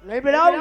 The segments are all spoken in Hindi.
नहीं बिलाऊ।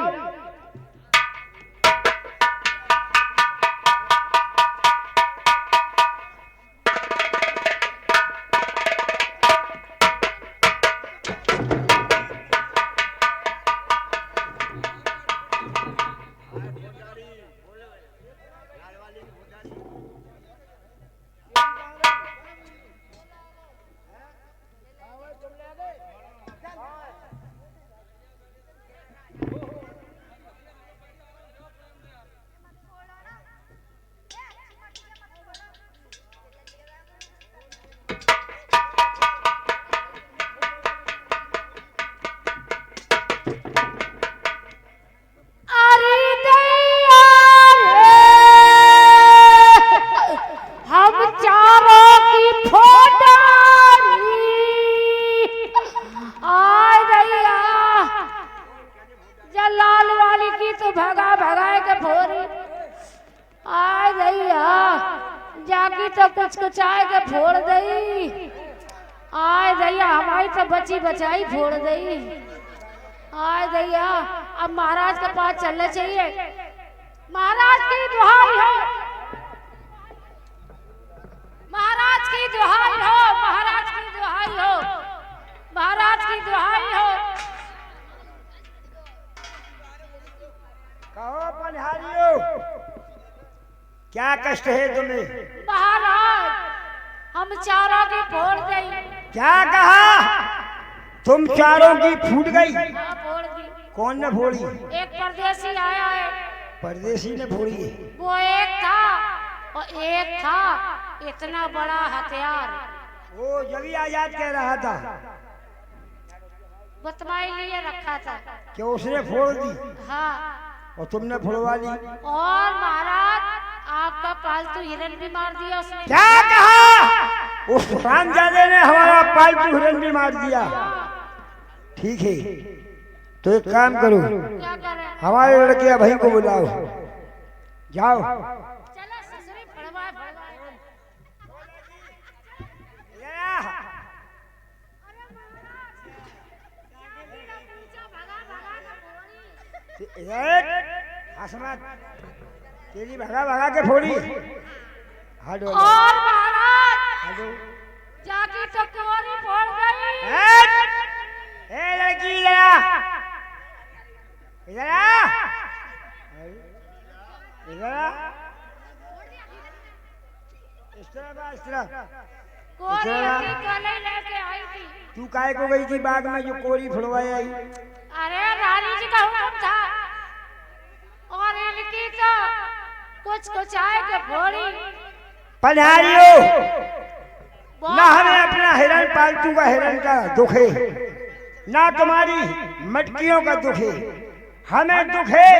बची बचाई फोड़ दई। आय दैया अब महाराज के पास चलना चाहिए। महाराज की दुहाई हो, महाराज की दुहाई हो, महाराज की दुहाई हो, महाराज की दुहाई हो। कहो पनहारियो, क्या कष्ट है तुम्हें? महाराज हम चारों की फोड़ गई। क्या कहा? तुम चारों की फूट गई? हाँ, फोड़ दी। कौन ने फोड़ी? एक परदेसी आया है। परदेसी ने फोड़ी है? वो एक था और एक था इतना बड़ा हथियार। वो जगी आजाद कह रहा था, बतमाई लिए रखा था कि उसने फोड़ दी। हाँ, और तुमने फोड़वा ली। और महाराज आपका पालतू हिरन भी मार दिया उसने। क्या कहा? उस रामजादे ने हमारा पालतू हिरन भी मार दिया। ठीक है, तो एक काम करो, क्या करें? हमारे लड़के भाई को बुलाओ, जाओ। चलो ससुरी फड़वा फड़वा। तेरी भगा भगा के फोड़ी। और महाराज जाकी तो कुंवारी फोड़ गई। लड़की इधर आ, इधर आ। इस तरह इस तरह। कोरी अपनी गले लेके आई थी। तू काहे को गई थी बाग में जो कोरी फुड़वाई आई? अरे रानी जी का हुक्म था और इनकी तो कुछ आए के फोड़ी। पनहारियों, ना हमें अपना हिरन पालतू का हिरन का दुख है, ना तुम्हारी मटकियों का दुख है। हमें दुख है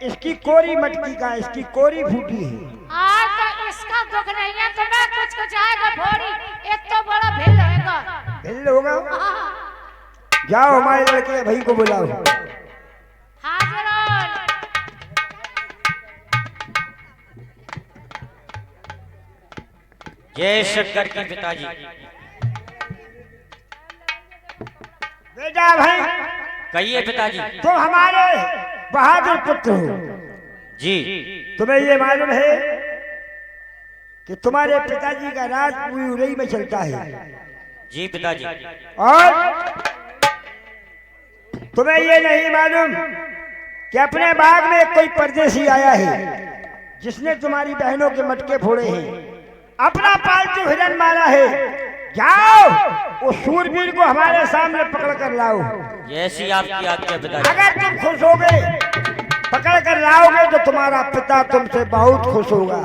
इसकी कोरी मटकी का, इसकी कोरी फूटी है। आज तो इसका दुख नहीं है, तो मैं कुछ आएगा फोड़ी। एक तो बड़ा भिल होगा। भिल होगा? हाँ। जाओ हमारे लड़के भाई को बुलाओ। हाजिर हो। जय शंकर के पिताजी। बेटा भाई, कहिए पिताजी। तुम हमारे बहादुर पुत्र हो जी। तुम्हें ये मालूम है कि तुम्हारे पिताजी का राज पूरी उरई में चलता है। जी पिताजी। और तुम्हें ये नहीं मालूम कि अपने बाग में कोई परदेसी आया है जिसने तुम्हारी बहनों के मटके फोड़े हैं, अपना पालतू हिरन मारा है। जाओ उस सूरवीर को हमारे सामने पकड़ कर लाओ। जैसी आपकी आज्ञा पिताजी। अगर तुम खुश होगे, पकड़ कर लाओगे, तो तुम्हारा पिता तुमसे बहुत खुश होगा।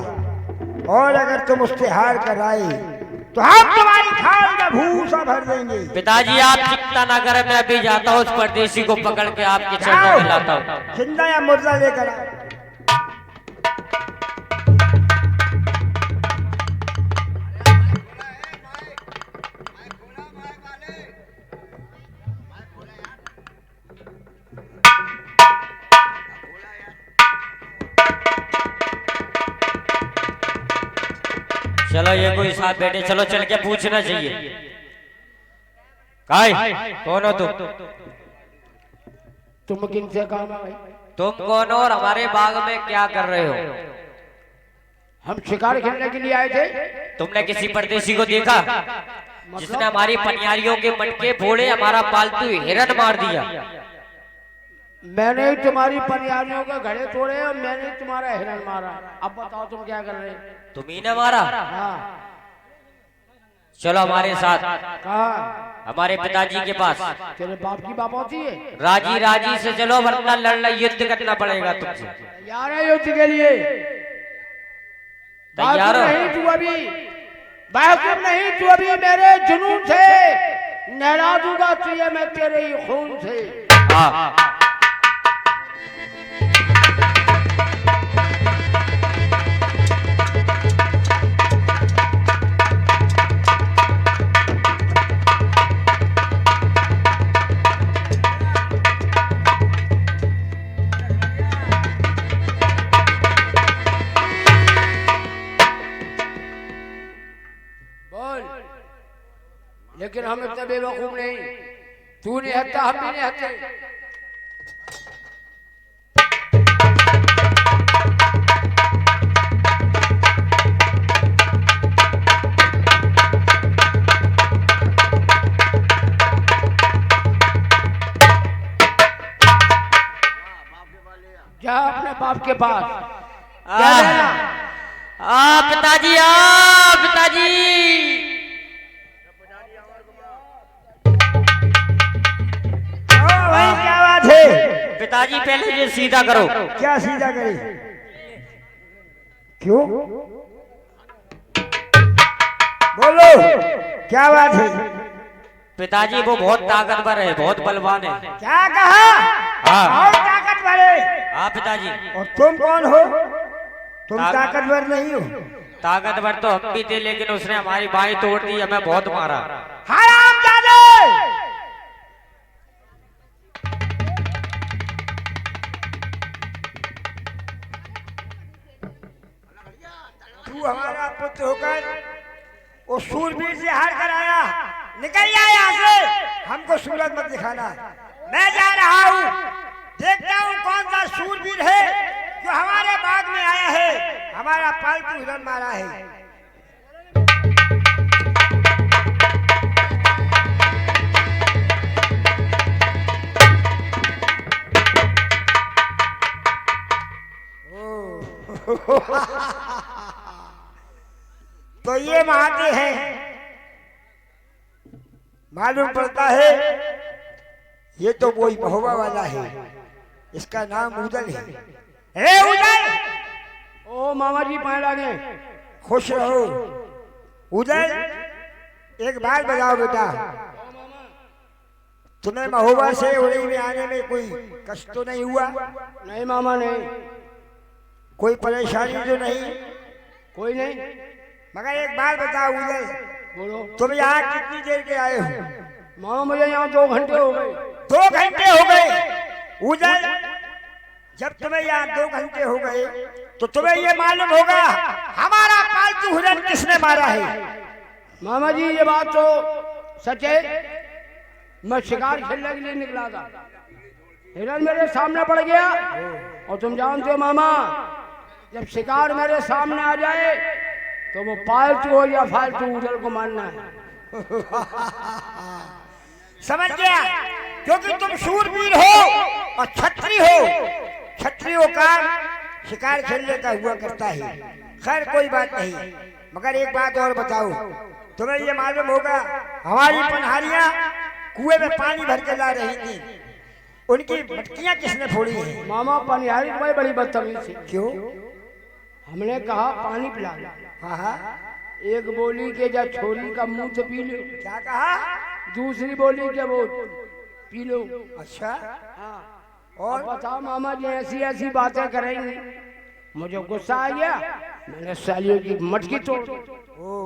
और अगर तुम उससे हार कर आए तो हम तुम्हारी थाल में भूसा भर देंगे। पिताजी आप चिंता ना करें, मैं अभी जाता हूँ उस परदेसी को पकड़ के आपके चरणों में लाता हूँ। जिंदा या मुर्दा लेकर आओ। चलो ये कोई साथ बैठे, चलो चल के पूछना चाहिए। काय कौन हो तुम? तुम किनसे काम है? तुम कौन हो और हमारे बाग में क्या कर रहे हो? हम शिकार खेलने के लिए आए थे। तुमने किसी परदेसी को देखा जिसने हमारी पनियारियों के मटके फोड़े, हमारा पालतू हिरन मार दिया? मैंने ही तुम्हारी पनियारियों के घड़े तोड़े और मैंने ही तुम्हारा हिरन मारा। अब बताओ तुम क्या कर रहे हो? तुम्ही ने मारा? हाँ। चलो हमारे साथ कहा? हमारे पिताजी के पास। तेरे बाप की बाप होती है? राजी राजी से चलो, वरना लड़ना युद्ध करना पड़ेगा तुमसे। तैयार है युद्ध के लिए? तैयार हो? नहीं तू अभी बाकुब नहीं, तू अभी मेरे जुनून से नहला दूंगा तुझे मैं तेरे ही खून से। हाँ। लेकिन हम इतने बेवकूफ नहीं, तू नहीं हत्या हम भी नहीं हत्या। जा अपने बाप के पास क्या लेना? पिताजी, पिताजी। भाई क्या बात है? पिताजी पहले ये सीधा करो। क्या सीधा करे? क्यों? बोलो क्या बात है? पिताजी वो बहुत ताकतवर है, बहुत बलवान है। क्या कहा? हाँ। और ताकतवर है? हाँ पिताजी। और तुम कौन हो? तुम ताकतवर नहीं हो। ताकतवर तो हम भी थे, लेकिन उसने हमारी बाहें तोड़ दी, हमें बहुत मारा। हरामजादे! तू हमारा पुत्र होकर वो शूरवीर से हार कर आया, निकल जा यहाँ से। हमको सूरत मत दिखाना। मैं जा रहा हूँ, देखता हूँ कौन सा शूरवीर है जो हमारे बाग में आया है, हमारा पालतू हिरन मारा है। तो ये महाते हैं, मालूम पड़ता है ये तो वही महोबा वाला है, इसका नाम उदल है। हे उदल! ओ मामा जी पाए लागे। खुश रहो। उदल, एक बात बताओ बेटा, तुम्हें महोबा से उड़ई में आने में कोई कष्ट तो नहीं हुआ? नहीं मामा नहीं। कोई परेशानी तो नहीं? कोई नहीं। मगर एक बात बताओ उदल, बोलो। तुम यहाँ कितनी देर के आए हो? मामा मुझे यहाँ 2 घंटे हो गए। 2 घंटे हो गए? उदल, जब तुम्हें यहाँ 2 घंटे हो गए तो तुम्हें ये मालूम होगा हमारा पालतू हिरन किसने मारा है? मामा जी ये बात तो सच है, मैं शिकार खेलने के लिए निकला था, हिरन मेरे सामने पड़ गया। और तुम जानते हो मामा, जब शिकार मेरे सामने आ जाए तो वो पालतू हो या फालतू, उधर को मानना है। समझ गया? क्योंकि तुम शूरवीर हो और छत्री हो। छत्रियों का शिकार खेलने का हुआ करता है। खैर कोई बात नहीं, मगर एक बात और बताओ, तुम्हें ये मालूम होगा हमारी पनहारियां कुएं में पानी भर के ला रही थी, उनकी मटकियां किसने फोड़ी हैं? मामा पनिहारी कोई बड़ी बदतमीज थी। क्यों? हमने कहा पानी पिला। हाँ हाँ। एक बोली के जब छोरी का मुंह तो पी लो। क्या कहा? दूसरी बोली के वो पी लो। अच्छा। हाँ। और बताओ मामा जी ऐसी ऐसी बातें करेंगे, मुझे गुस्सा आ गया, मैंने सालियों की मटकी तोड़। ओ,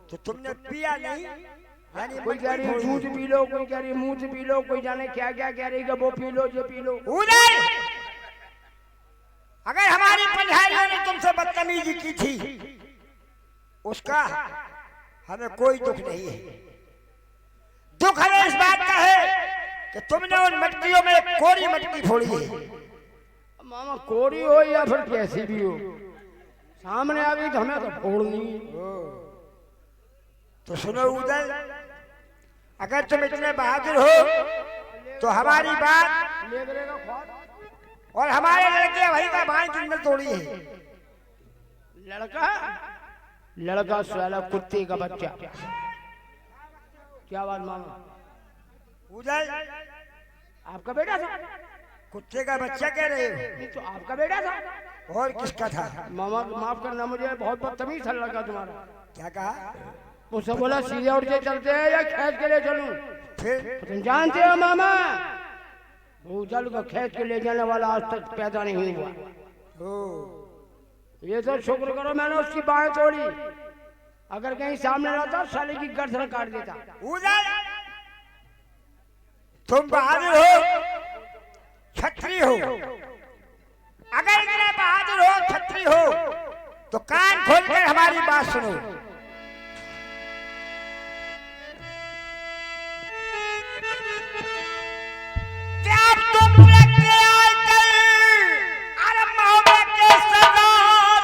तो तुमने पिया नहीं? यानी कोई कह रही दूध पी लो, कोई कह रही मुंह पी लो, कोई जाने क्या क्या कह रही, वो पी लो ये पी लो। उदल, अगर हमारी पनिहारियों ने तुमसे बदतमीजी की थी उसका हमें कोई दुख नहीं है। दुख हमें इस बात का है कि कि तुमने उन मटकियों में एक कोरी मटकी फोड़ी है। मामा कोरी हो या फिर कैसी भी हो, सामने आ गई तो हमें तो फोड़नी। तो सुनो उदल, अगर तुम इतने बहादुर हो तो हमारी बात ले लेगा ख्वाब। और हमारे लड़के भाई का बाई तुमने तोड़ी है। लड़का लड़का साला कुत्ते का बच्चा। क्या बात मामा? उदल, आपका बेटा था? कुत्ते का बच्चा कह रहे हो? नहीं तो आपका बेटा था। और किसका था? मामा माफ करना, मुझे बहुत बदतमीज था लड़का तुम्हारा। क्या कहा? मुझसे बोला सीधे उठ के चलते हैं या खींच के ले चलूं? फिर तुम जानते हो मामा, वो जल को खींच के ले जाने वाला आज तक पैदा नहीं हुआ। ये तो शुक्र करो मैंने उसकी बाहें तोड़ी, अगर कहीं सामने रहता साले की गर्दन काट देता। उदल, तुम बहादुर हो, छत्री हो। अगर इतने बहादुर हो, छत्री हो, तो कान खोलकर हमारी बात सुनो। क्या तुम लेके आए कल अरब मोहब्बत के सरदार,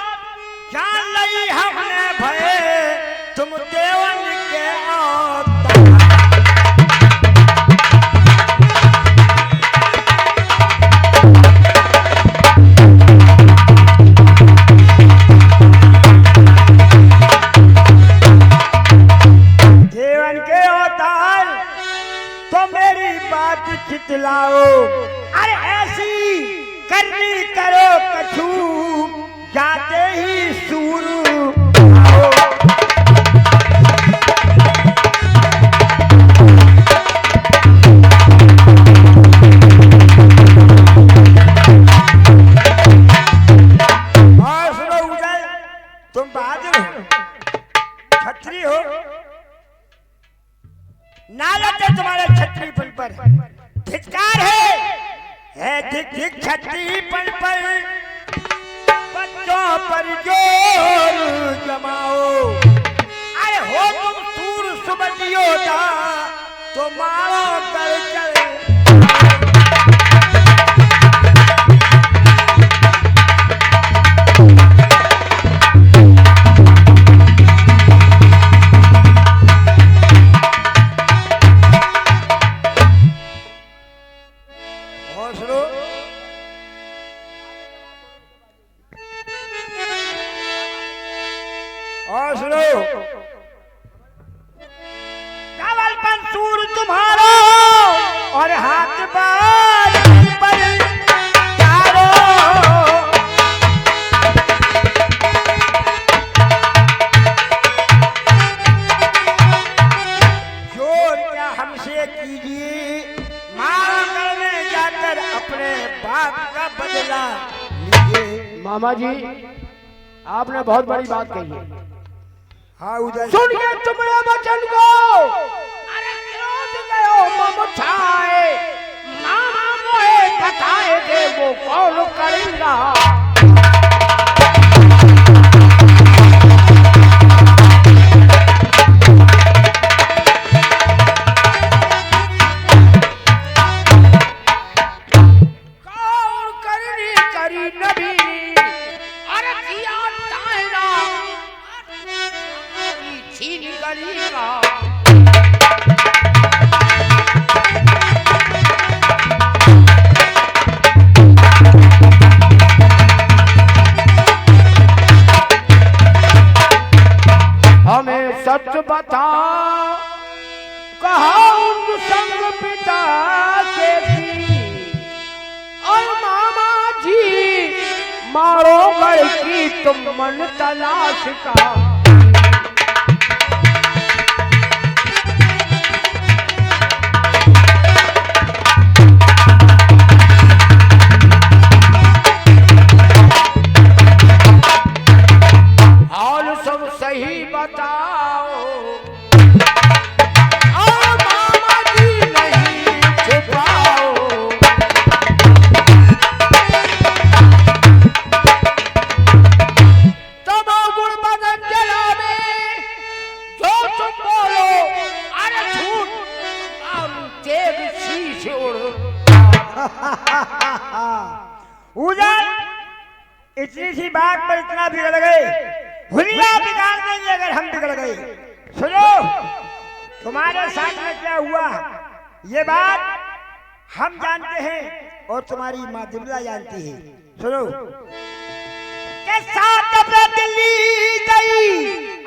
जान लई हमने भय तुम देवन के औतार। देवन के अवतार तो मेरी बात चितलाओ। अरे ऐसी करनी करो कछू, जाते ही सूर आओ। और सुनो उदय, तुम बहादुर हो, छत्री हो, नालत है तुम्हारे छत्रीपन पर, धिक्कार है धिक धिक छत्रीपन पर। बच्चों पर जोर जमाओ, अरे हो तुम सूर सुबह योद्धा तो मारो कर चल। और सुनो, धवल पंसूर तुम्हारा और हाथ बार पर चारो। जोर क्या हमसे कीजिए, मांगल में जाकर अपने बाप का बदला लीजिए। मामा जी आपने बहुत बड़ी बात कही है। हाँ उदय, सुनिए तुम्हारे वचन को। अरे क्रोध गयो मम छाए, मामा मोहे बताए दे वो कौन करेगा। कौन करनी करी नबी, अरे किया तायना छीनी करेगा। हमें सच बता, कहा उन संग पिता के थी, और मामा जी मारो घर की तुम मन तलाश का। हाल सब सही बताओ, और मामा जी नहीं छुपाओ। तब गुण बदन जला उधर इतनी सी बात पर इतना बिगड़ गए, हुलिया बिगाड़ देंगे अगर हम बिगड़ गए। सुनो, तुम्हारे साथ में क्या हुआ ये बात हम जानते हैं और तुम्हारी माँ दिमला जानती है। सुनो, के साथ दिल्ली गई